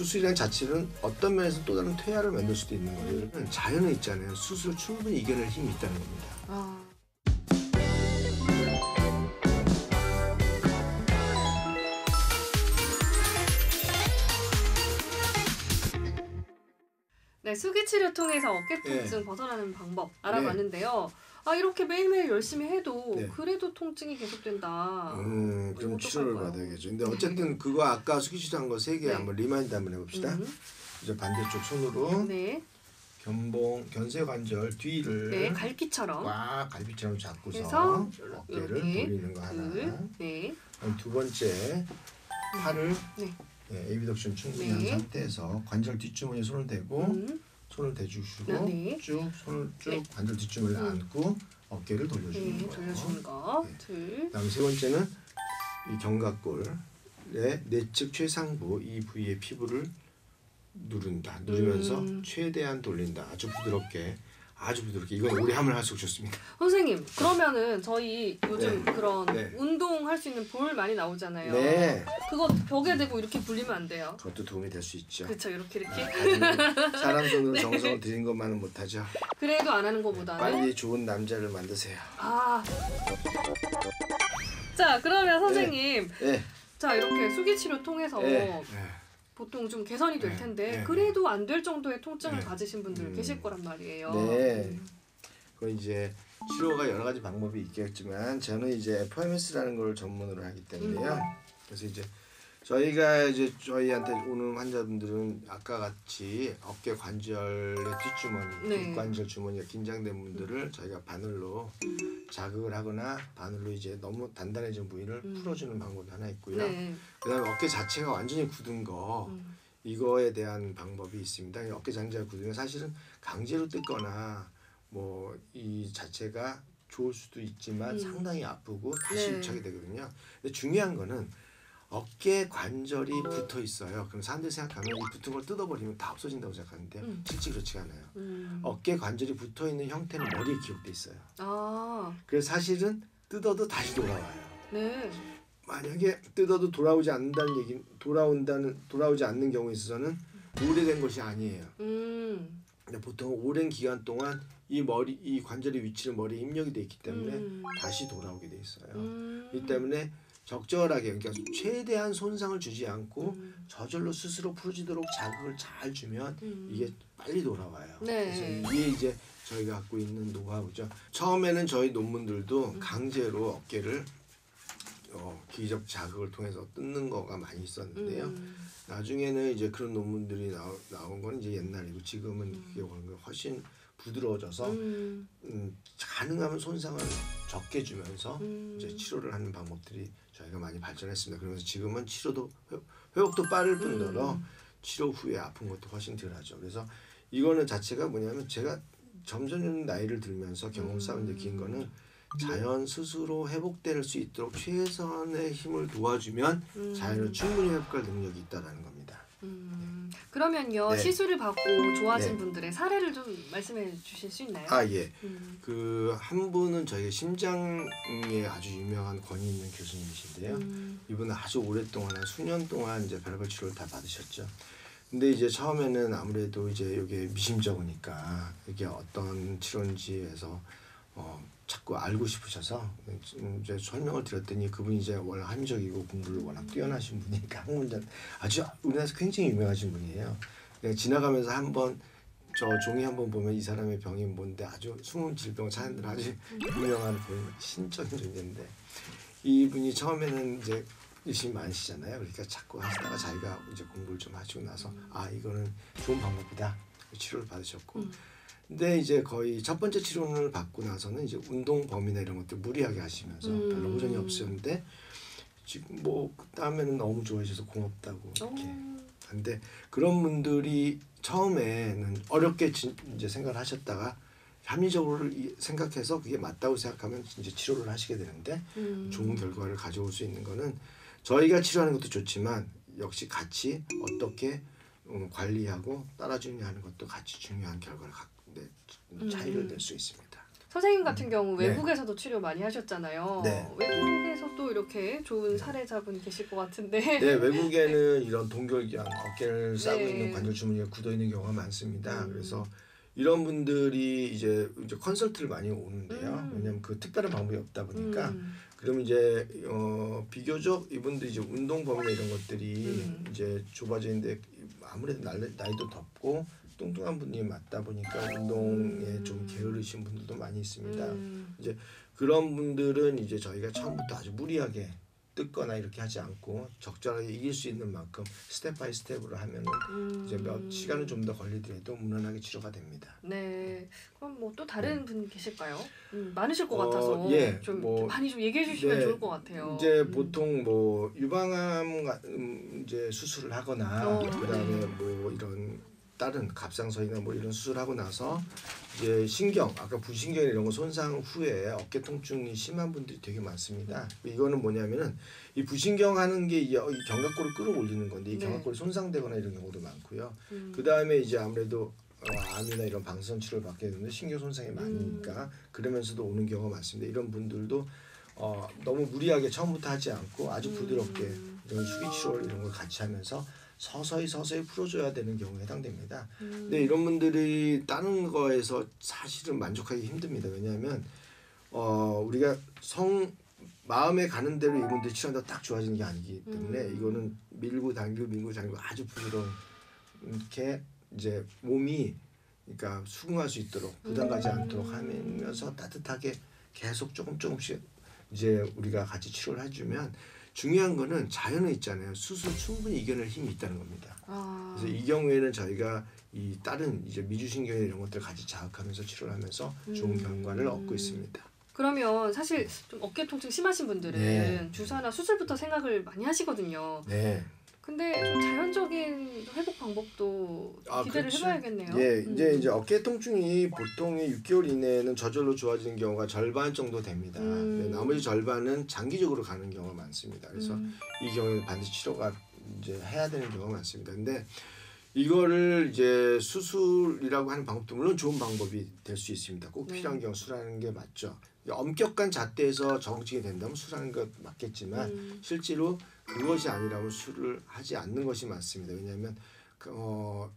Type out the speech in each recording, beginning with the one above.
수술이란 자체는 어떤 면에서 또 다른 퇴화를 만들 수도 있는 거예요. 자연에 있잖아요. 수술을 충분히 이겨낼 힘이 있다는 겁니다. 네, 수기치료 통해서 어깨 통증 벗어나는 방법 알아봤는데요. 이렇게 매일매일 열심히 해도 그래도 통증이 계속된다. 그럼 치료를 받아야겠죠. 근데 어쨌든 그거 아까 수기치료한 거 3개 한번 리마인드 한번 해봅시다. 이제 반대쪽 손으로 견쇄관절 뒤를 갈기처럼 꽉 갈비처럼 잡고서 어깨를 돌리는 거 하나. 두 번째 팔을 에비덕션 충분히 한 상태에서 관절 뒷주머니에 손을 대고 손을 대주시고 쭉 손을 쭉 관절 뒷주머니에 안고 어깨를 돌려주는 거예요. 돌려주는 거. 그다음 세 번째는 이 견갑골의 내측 최상부 이 부위의 피부를 누르면서 최대한 돌린다. 아주 부드럽게 이건 오래 하면 할수록 좋습니다. 선생님, 그러면은 저희 요즘 그런 운동할 수 있는 볼 많이 나오잖아요. 그거 벽에 대고 이렇게 불리면 안 돼요? 그것도 도움이 될 수 있죠. 그렇죠, 이렇게. 사람 손으로 정성을 들인 것만은 못하죠. 그래도 안 하는 것보다는 빨리 좋은 남자를 만드세요. 자, 그러면 선생님, 자 이렇게 수기치료 통해서 보통 좀 개선이 될 텐데 그래도 안 될 정도의 통증을 가지신 분들 계실 거란 말이에요. 그건 이제 치료가 여러 가지 방법이 있겠지만 저는 이제 FMS라는 걸 전문으로 하기 때문에요. 그래서 이제 저희한테 오는 환자분들은 아까 같이 어깨 관절의 뒷주머니, 뒷관절 주머니가 긴장된 분들을 저희가 바늘로 자극을 하거나 바늘로 이제 너무 단단해진 부위를 풀어주는 방법이 하나 있고요. 그다음에 어깨 자체가 완전히 굳은 거 이거에 대한 방법이 있습니다. 어깨 자체가 굳으면 사실은 강제로 뜯거나 뭐 이 자체가 좋을 수도 있지만 상당히 아프고 다시 유착이 되거든요. 근데 중요한 거는 어깨 관절이 붙어 있어요. 그럼 사람들이 생각하면 이 붙은 걸 뜯어버리면 다 없어진다고 생각하는데 실제 그렇지가 않아요. 어깨 관절이 붙어 있는 형태는 머리에 기록돼 있어요. 그래서 사실은 뜯어도 다시 돌아와요. 만약에 뜯어도 돌아오지 않는 경우에 있어서는 오래된 것이 아니에요. 근데 보통 오랜 기간 동안 이 관절의 위치는 머리에 입력이 돼 있기 때문에 다시 돌아오게 돼 있어요. 이 때문에 적절하게, 그러니까 최대한 손상을 주지 않고 저절로 스스로 풀어지도록 자극을 잘 주면 이게 빨리 돌아와요. 그래서 이게 이제 저희가 갖고 있는 노하우죠. 처음에는 저희 논문들도 강제로 어깨를 기기적 자극을 통해서 뜯는 거가 많이 있었는데요. 나중에는 이제 그런 논문들이 나온 건 이제 옛날이고 지금은 그게 훨씬 부드러워져서 가능하면 손상을 적게 주면서 이제 치료를 하는 방법들이 저희가 많이 발전했습니다. 그러면서 지금은 치료도 회복도 빠를 뿐더러 치료 후에 아픈 것도 훨씬 덜하죠. 그래서 이거는 자체가 뭐냐면 제가 점점 나이를 들면서 경험 쌓은 느낀 거는 자연 스스로 회복될 수 있도록 최선의 힘을 도와주면 자연은 충분히 회복할 능력이 있다는 겁니다. 그러면요, 시술을 받고 좋아진 분들의 사례를 좀 말씀해 주실 수 있나요? 그 한 분은 저희 심장에 아주 유명한 권위 있는 교수님이신데요. 이분은 아주 오랫동안 한 수년 동안 이제 별별 치료를 다 받으셨죠. 근데 이제 처음에는 아무래도 이제 이게 미심쩍으니까 이게 어떤 치료인지에서 자꾸 알고 싶으셔서 이제 설명을 드렸더니 그분이 이제 원래 합리적이고 공부를 워낙 뛰어나신 분이니까 학문자 아주 우리나라에서 굉장히 유명하신 분이에요. 그냥 지나가면서 한번 저 종이 한번 보면 이 사람의 병이 뭔데 아주 숨은 질병을 찾는 아주 유명한 신적인 존재인데 이분이 처음에는 이제 열심히 많으시잖아요. 그러니까 자꾸 하시다가 자기가 이제 공부를 좀 하시고 나서 이거는 좋은 방법이다. 치료를 받으셨고 근데 이제 거의 첫 번째 치료를 받고 나서는 이제 운동 범위나 이런 것들 무리하게 하시면서 별로 호전이 없으셨는데 지금 뭐 그다음에는 너무 좋아지셔서 고맙다고 이렇게. 근데 그런 분들이 처음에는 어렵게 이제 생각을 하셨다가 합리적으로 생각해서 그게 맞다고 생각하면 이제 치료를 하시게 되는데 좋은 결과를 가져올 수 있는 거는 저희가 치료하는 것도 좋지만 역시 같이 어떻게 관리하고 따라주느냐 하는 것도 같이 중요한 결과를 차이를 낼 수 있습니다. 선생님 같은 경우 외국에서도 치료 많이 하셨잖아요. 외국에서도 이렇게 좋은 사례자분이 계실 것 같은데. 네, 외국에는 이런 동결기한 어깨를 싸고 있는 관절 주머니가 굳어 있는 경우가 많습니다. 그래서 이런 분들이 이제 컨설트를 많이 오는데요. 왜냐하면 그 특별한 방법이 없다 보니까. 그럼 이제 비교적 이분들이 이제 운동 범위나 이런 것들이 이제 좁아져 있는데 아무래도 나이도 덥고 뚱뚱한 분이 맞다 보니까 운동에 좀 게으르신 분들도 많이 있습니다. 이제 그런 분들은 이제 저희가 처음부터 아주 무리하게 뜯거나 이렇게 하지 않고 적절하게 이길 수 있는 만큼 스텝 바이 스텝으로 하면은 이제 몇 시간은 좀 더 걸리더라도 무난하게 치료가 됩니다. 네. 그럼 뭐 또 다른 분 계실까요? 많으실 것 같아서 좀 많이 좀 얘기해 주시면 좋을 것 같아요. 이제 보통 뭐 유방암 이제 수술을 하거나 그다음에 뭐 이런 다른 갑상선이나 뭐 이런 수술하고 나서 이제 신경, 아까 부신경 이런 거 손상 후에 어깨 통증이 심한 분들이 되게 많습니다. 이거는 뭐냐면은 이 부신경 하는 게 이 견갑골을 끌어올리는 건데 이 견갑골이 손상되거나 이런 경우도 많고요. 그 다음에 이제 아무래도 암이나 이런 방사선 치료를 받게 되는데 신경 손상이 많으니까 그러면서도 오는 경우가 많습니다. 이런 분들도 너무 무리하게 처음부터 하지 않고 아주 부드럽게 이런 수기 치료 이런 걸 같이 하면서 서서히 풀어줘야 되는 경우에 해당됩니다. 근데 이런 분들이 다른 거에서 사실은 만족하기 힘듭니다. 왜냐하면 우리가 마음에 가는 대로 이분들이 치료한다고 딱 좋아지는 게 아니기 때문에 이거는 밀고 당기고 아주 부드럽게 이제 몸이 그러니까 수긍할 수 있도록 부담 가지 않도록 하면서 따뜻하게 계속 조금씩 이제 우리가 같이 치료를 해주면 중요한 거는 자연에 있잖아요. 수술 충분히 이겨낼 힘이 있다는 겁니다. 그래서 이 경우에는 저희가 이 다른 이제 미주신경 이런 것들 같이 자극하면서 치료를 하면서 좋은 결과를 얻고 있습니다. 그러면 사실 좀 어깨 통증 심하신 분들은 주사나 수술부터 생각을 많이 하시거든요. 근데 좀 자연적인 회복 방법도 기대를 해봐야겠네요. 이제 어깨 통증이 보통 6개월 이내에는 저절로 좋아지는 경우가 절반 정도 됩니다. 나머지 절반은 장기적으로 가는 경우가 많습니다. 그래서 이 경우에는 반드시 치료가 이제 해야 되는 경우가 많습니다. 근데 이거를 이제 수술이라고 하는 방법도 물론 좋은 방법이 될 수 있습니다. 꼭 필요한 경우 수술하는 게 맞죠. 엄격한 잣대에서 정직이 된다면 수술하는 것 맞겠지만 실제로 그것이 아니라면 수술을 하지 않는 것이 맞습니다. 왜냐하면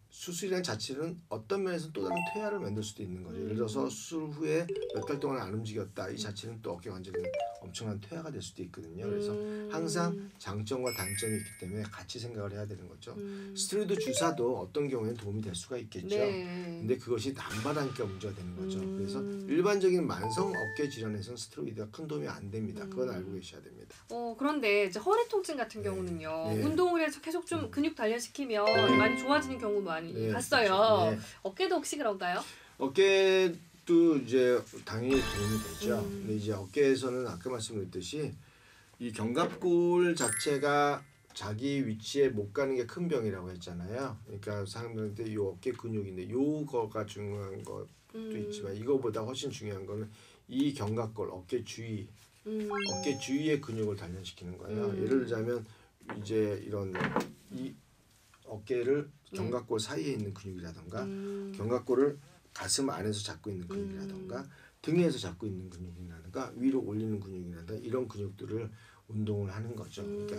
수술이라는 자체는 어떤 면에서 또 다른 퇴화를 만들 수도 있는 거죠. 예를 들어서 수술 후에 몇 달 동안 안 움직였다. 이 자체는 또 어깨 관절에 엄청난 퇴화가 될 수도 있거든요. 그래서 항상 장점과 단점이 있기 때문에 같이 생각을 해야 되는 거죠. 스테로이드 주사도 어떤 경우에는 도움이 될 수가 있겠죠. 근데 그것이 남발하니까 문제가 되는 거죠. 그래서 일반적인 만성 어깨 질환에서는 스테로이드가 큰 도움이 안 됩니다. 그건 알고 계셔야 됩니다. 그런데 이제 허리 통증 같은 경우는요. 운동을 해서 계속 좀 근육 단련시키면 많이 좋아지는 경우 많이 봤어요. 그렇죠. 어깨도 혹시 그런가요? 어깨도 이제 당연히 도움이 되죠. 근데 이제 어깨에서는 아까 말씀드렸듯이 이 견갑골 자체가 자기 위치에 못 가는 게 큰 병이라고 했잖아요. 그러니까 사람들한테 이 어깨 근육인데 요거가 중요한 것도 있지만 이거보다 훨씬 중요한 거는 이 견갑골 어깨 주위 어깨 주위의 근육을 단련시키는 거예요. 예를 들자면 이제 이런 이 어깨를 견갑골 사이에 있는 근육이라던가 견갑골을 가슴 안에서 잡고 있는 근육이라던가 등에서 잡고 있는 근육이라던가 위로 올리는 근육이라던가 이런 근육들을 운동을 하는 거죠. 그러니까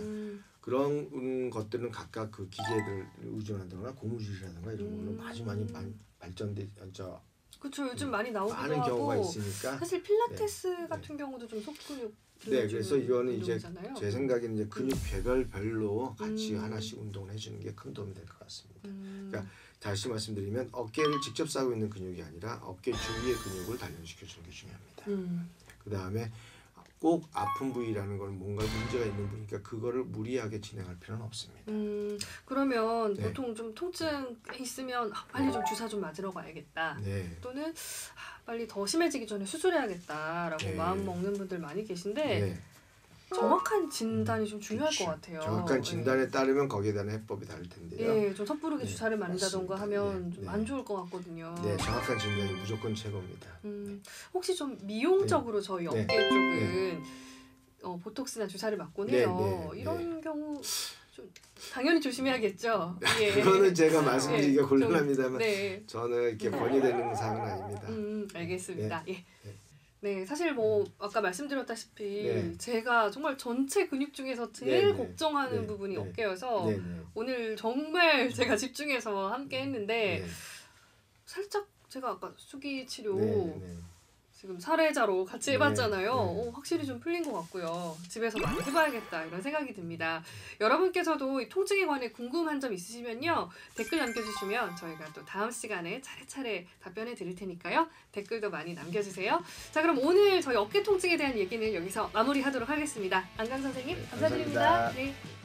그런 것들은 각각 그 기계들 의존하거나 고무줄이라던가 이런 걸로 아주 많이 발전돼 그렇죠. 요즘 많이 나오기도 많은 하고 경우가 있으니까 사실 필라테스 같은 경우도 좀 속근육 그래서 이거는 이제 운동이잖아요. 제 생각에는 이제 근육 별로 같이 하나씩 운동을 해주는 게 큰 도움이 될 것 같습니다. 그러니까 다시 말씀드리면 어깨를 직접 싸고 있는 근육이 아니라 어깨 주위의 근육을 단련시켜주는 게 중요합니다. 그 다음에 꼭 아픈 부위라는 건 뭔가 문제가 있는 부위니까 그거를 무리하게 진행할 필요는 없습니다. 그러면 보통 좀 통증 있으면 빨리 좀 주사 좀 맞으러 가야겠다. 또는 빨리 더 심해지기 전에 수술해야겠다라고 마음 먹는 분들 많이 계신데 정확한 진단이 좀 중요할 것 같아요. 정확한 진단에 따르면 거기에 대한 해법이 다를 텐데요. 좀 섣부르게 주사를 맞는다던가 하면 좀 안 좋을 것 같거든요. 정확한 진단이 무조건 최고입니다. 혹시 좀 미용적으로 저희 어깨 쪽은 보톡스나 주사를 맞곤 해요. 이런 경우 좀 당연히 조심해야겠죠. 그거는 제가 말씀드리기가 곤란합니다만 저는 이렇게 권유되는 사항은 아닙니다. 알겠습니다. 네, 사실 뭐 아까 말씀드렸다시피 제가 정말 전체 근육 중에서 제일 걱정하는 부분이 어깨여서 오늘 정말 제가 집중해서 함께 했는데 살짝 제가 아까 수기 치료 지금 사례자로 같이 해봤잖아요. 확실히 좀 풀린 것 같고요. 집에서 많이 해봐야겠다 이런 생각이 듭니다. 여러분께서도 이 통증에 관해 궁금한 점 있으시면요. 댓글 남겨주시면 저희가 또 다음 시간에 차례차례 답변해 드릴 테니까요. 댓글도 많이 남겨주세요. 자, 그럼 오늘 저희 어깨 통증에 대한 얘기는 여기서 마무리하도록 하겠습니다. 안강 선생님 감사드립니다. 감사합니다. 네.